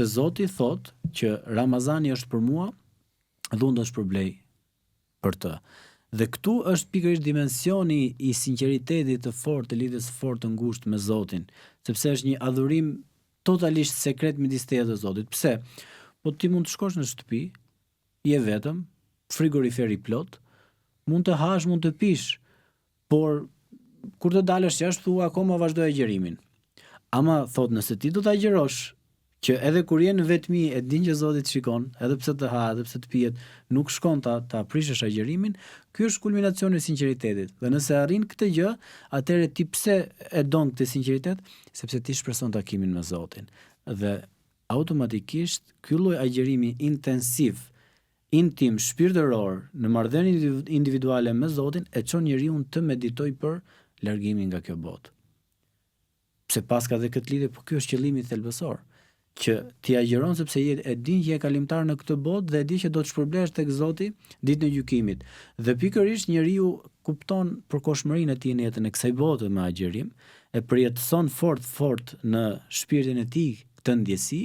Zoti thot që Ramazani është për mua dhe unë do shpërblej për të. Dhe këtu është pikërisht dimensioni i sinqeritetit të fortë, të lidhjes së fortë të ngushtë me Zotin, sepse është një adhurim totalisht sekret midis teje dhe Zotit. Pse? Po ti mund të shkosh në shtëpi, je vetëm, frigoriferi plot, mund të hash, mund të pish, por kur të dalësh jashtë thua akoma vazhdoj agjerimin. Ama thot nëse ti do ta agjërosh që edhe kur je në vetmi e din që Zoti të shikon, edhe pse të ha, edhe pse të pijet, nuk shkon ta prishësh agjerimin, ky është kulminacioni i sinqeritetit. Dhe nëse arrin këtë gjë, atëherë ti pse e don këtë sinqeritet? Sepse ti shpreson takimin me Zotin. Dhe automatikisht ky lloj agjerimi intensiv, intim, shpirtëror në marrëdhënie individuale me Zotin e çon njeriu të meditoj për largimin nga kjo botë. Pse paska dhe këtë lidhje, po ky është qëllimi thelbësor, që ti agjeron sepse e din që je kalimtar në këtë botë dhe e di që do të shpërblesh tek Zoti ditën e gjykimit. Dhe pikërisht njeriu kupton përkohshmërinë e tij në jetën e kësaj bote me agjerim, e përjetëson fort në shpirtin e tij këtë ndjesi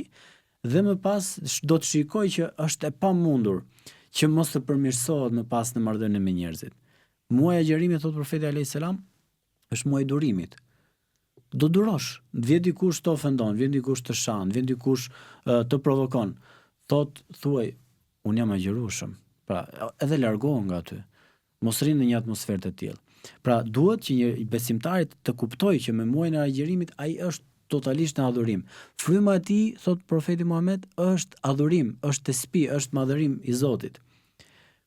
dhe më pas do të shikoj që është e pamundur që mos të përmirësohet më pas në marrëdhënie me njerëzit. Muaji i agjerimit, thot profeti alayhis salam, është muaji i durimit. Do durosh, vjen dikush të ofendon, vjen dikush të shan, vjen dikush të provokon. Thuaj, unë jam agjërueshëm. Pra, edhe largohu nga aty. Mos rrin në një atmosferë të tillë. Pra, duhet që një besimtari të kuptojë që me muajin e agjerimit ai është totalisht në adhurim. Fryma e tij, thot profeti Muhammed, është adhurim, është tespi, është madhërim i Zotit.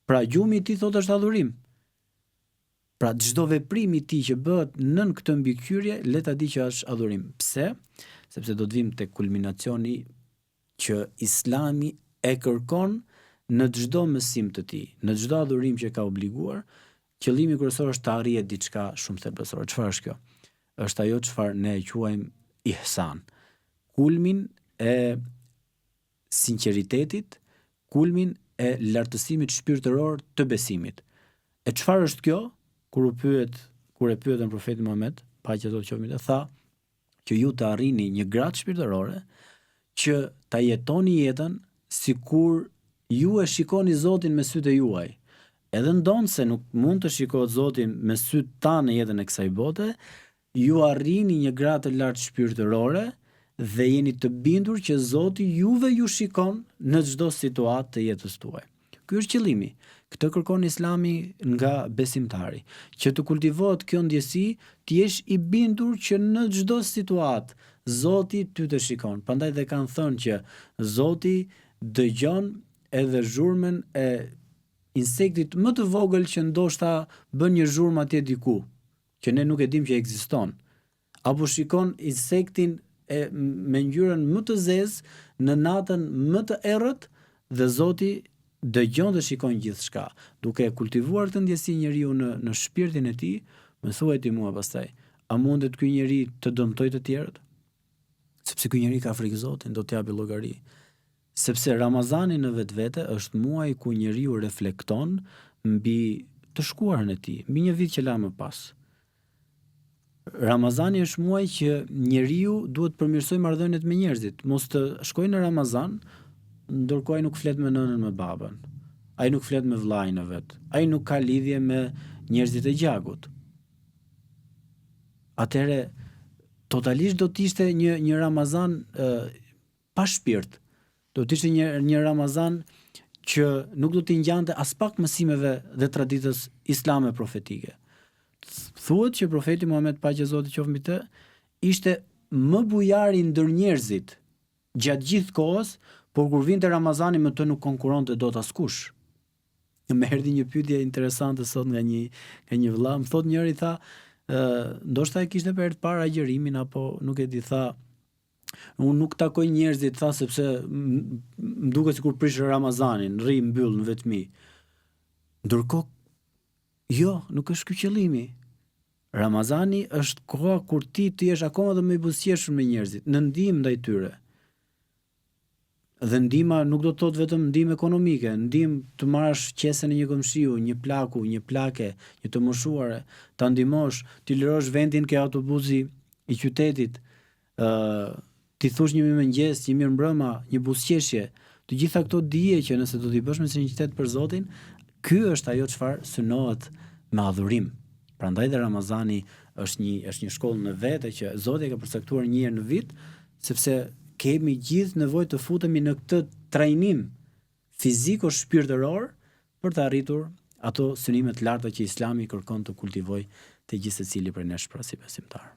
Pra, gjumi i tij thot është adhurim. Pra çdo veprim i tij që bëhet nën këtë mbikëqyrje, le ta di që është adhurim. Pse? Sepse do të vim tek kulminacioni që Islami e kërkon në çdo mësim të tij, në çdo adhurim që ka obliguar, qëllimi kryesor është të arrihet diçka shumë thelbësore. Çfarë është kjo? Është ajo çfarë ne e quajmë ihsan. Kulmin e sinqeritetit, kulmin e lartësimit shpirtëror të besimit. E çfarë është kjo? Kur e pyetën profeti Muhammed, paqja Zotit qoftë mbi të, tha që ju të arrini një gradë shpirtërore që ta jetoni jetën sikur ju e shikoni Zotin me sytë e juaj. Edhe ndonse nuk mund të shikohet Zotin me sytë tanë në jetën e kësaj bote, ju arrini një gradë të lartë shpirtërore dhe jeni të bindur që Zoti juve ju shikon në çdo situatë të jetës tuaj. Ky është qëllimi. Këtë kërkon Islami nga besimtari, që të kultivohet kjo ndjesi, të jesh i bindur që në çdo situatë Zoti ty të shikon. Prandaj dhe kanë thënë që Zoti dëgjon edhe zhurmën e insektit më të vogël që ndoshta bën një zhurmë atje diku, që ne nuk e dim që ekziston. Apo shikon insektin me ngjyrën më të zezë në natën më të errët dhe Zoti dëgjon dhe shikon gjithçka. Duke e kultivuar këtë ndjesi njeriu në shpirtin e tij, më thuaj ti mua pastaj, a mundet ky njeri të dëmtojë të tjerët? Sepse ky njeri ka frikë Zotin, do të japi llogari. Sepse Ramazani në vetvete është muaji ku njeriu reflekton mbi të shkuarën e tij, mbi një vit që la më pas. Ramazani është muaji që njeriu duhet të përmirësojë marrëdhëniet me njerëzit, mos të shkojë në Ramazan ndërkohë ai nuk flet me nënën, me babën. Ai nuk flet me vllajën e vet. Ai nuk ka lidhje me njerëzit e gjagut. Atëherë totalisht do të ishte një Ramazan pa shpirt. Do të ishte një Ramazan që nuk do t'i ngjante as pak mësimeve dhe traditës islame profetike. Thuhet që profeti Muhammed, paqja e Zotit qoftë mbi të, ishte më bujari ndër njerëzit gjatë gjithë kohës, por kur vinte Ramazani me të nuk konkuronte dot askush. Më erdhi një pyetje interesante sot nga një vëlla, më thot njëri, tha, ndoshta e kishte për herë të parë agjerimin apo nuk e di, tha, unë nuk takoj njerëzit, tha, sepse më duket sikur prish Ramazanin, rri mbyll në vetmi. Ndërkohë, jo, nuk është ky qëllimi. Ramazani është koha kur ti të jesh akoma dhe më i buzëqeshur me njerëzit, në ndihmë ndaj tyre. Dhe ndihma nuk do të thotë vetëm ndihmë ekonomike, ndihmë të marrësh qesën e një këmshiu, një plaku, një plake, një të moshuare, ta ndihmosh, ti lirosh vendin ke autobusi i qytetit, ti thush një mirëmëngjes, një mirëmbrëma, një buzëqeshje, të gjitha këto dije që nëse do t'i bësh me sinqeritet për Zotin, ky është ajo çfarë synohet me adhurim. Prandaj dhe Ramazani është një shkollë në vete që Zoti e ka përcaktuar një herë në vit, sepse kemi gjithë nevojë të futemi në këtë trajnim fiziko-shpirtëror për të arritur ato synime të larta që Islami kërkon të kultivojë te gjithë secili prej nesh pra si besimtar.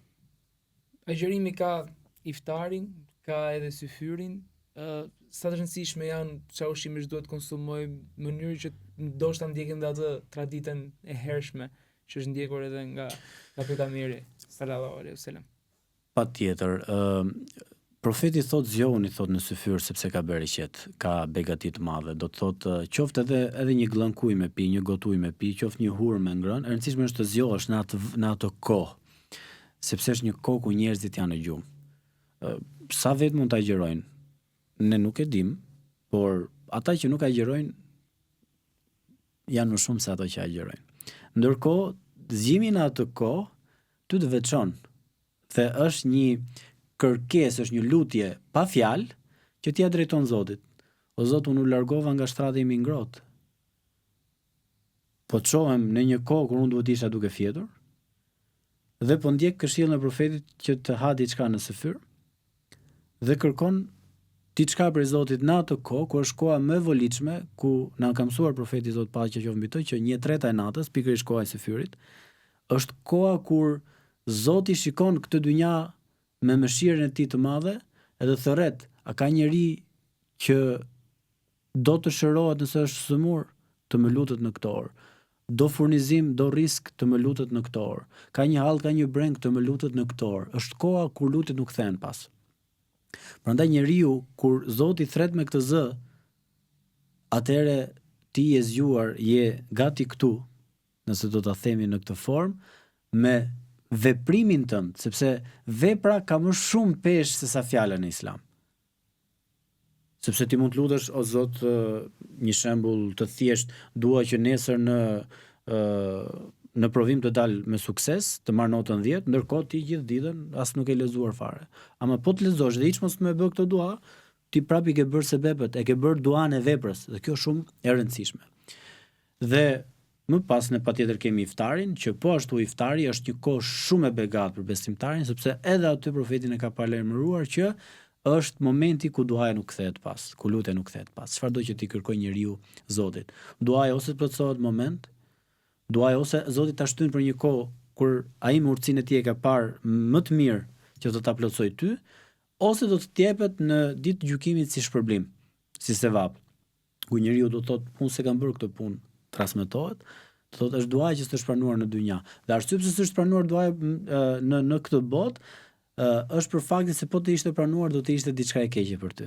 Agjërimi ka iftarin, ka edhe syfyrin, sa të rëndësishme janë çfarë ushqimesh duhet konsumojmë, në mënyrë që ndoshta ndjekim dhe atë traditën e hershme që është ndjekur edhe nga pejgamberi sallallahu alaihi wasallam. Patjetër, profeti thot zgjohuni thot në syfyr sepse ka bereqet, ka begati të madhe. Do të thot qoftë edhe një gllën ujë me pi, një gotë ujë me pi, qoftë një hurmë me ngrënë, e rëndësishme është të zgjohesh në atë kohë, sepse është një kohë ku njerëzit janë në gjumë. Sa vetë mund të agjerojnë? Ne nuk e dim, por ata që nuk agjerojnë janë më shumë se ato që agjerojnë. Ndërkohë, zgjimi në atë kohë ty të veçon dhe është një kërkesë, është një lutje pa fjalë që ti ja drejton Zotit. O Zot, unë u largova nga shtrati im i ngrohtë. Po të shohem në një kohë kur unë duhet isha duke fjetur dhe po ndjek këshillën e profetit që të ha diçka në syfyr dhe kërkon diçka prej Zotit në atë kohë, ku është koha më e volitshme, ku na ka mësuar profeti Zot paqja qoftë mbi të, që 1/3 e natës, pikërisht koha e syfyrit, është koha kur Zoti shikon këtë dynja me mëshirën e tij të madhe, edhe thërret, a ka njeri që do të shërohet nëse është sëmur, të më lutet në këtë orë. Do furnizim, do risk, të më lutet në këtë orë. Ka një hall, ka një breng, të më lutet në këtë orë. Është koha kur lutjet nuk thehen pas. Prandaj njeriu kur Zoti thret me këtë zë, atëherë ti je zgjuar, je gati këtu, nëse do ta themi në këtë formë, me veprimin tënd, sepse vepra ka më shumë peshë se sa fjala në Islam. Sepse ti mund të lutesh, o Zot, një shembull të thjesht, dua që nesër në provim të dal me sukses, të marr notën 10, ndërkohë ti gjithë ditën as nuk e lexuar fare. Ama po të lexosh dhe hiç mos më bë këtë dua, ti prapë ke bërë sebepet, e ke bërë duan e veprës, dhe kjo është shumë e rëndësishme. Dhe më pas ne patjetër kemi iftarin, që po ashtu iftari është një kohë shumë e begatë për besimtarin, sepse edhe aty profetin e ka paralajmëruar që është momenti ku duaja nuk kthehet pas, ku lutja nuk kthehet pas. Çfarëdo që ti kërkoj njeriu Zotit, duaja ose të plotësohet moment, duaja ose Zoti ta shtyn për një kohë kur ai me urtësinë e tij e ka parë më të mirë që do ta plotësoj ty, ose do të jepet në ditë të gjykimit si shpërblim, si sevap. Ku njeriu do të thotë, unë se kam bërë këtë punë, transmetohet, do thotë është duaja që s'është pranuar në dynja. Dhe arsye pse s'është pranuar duaja në këtë botë, është për faktin se po të ishte pranuar do të ishte diçka e keqe për ty.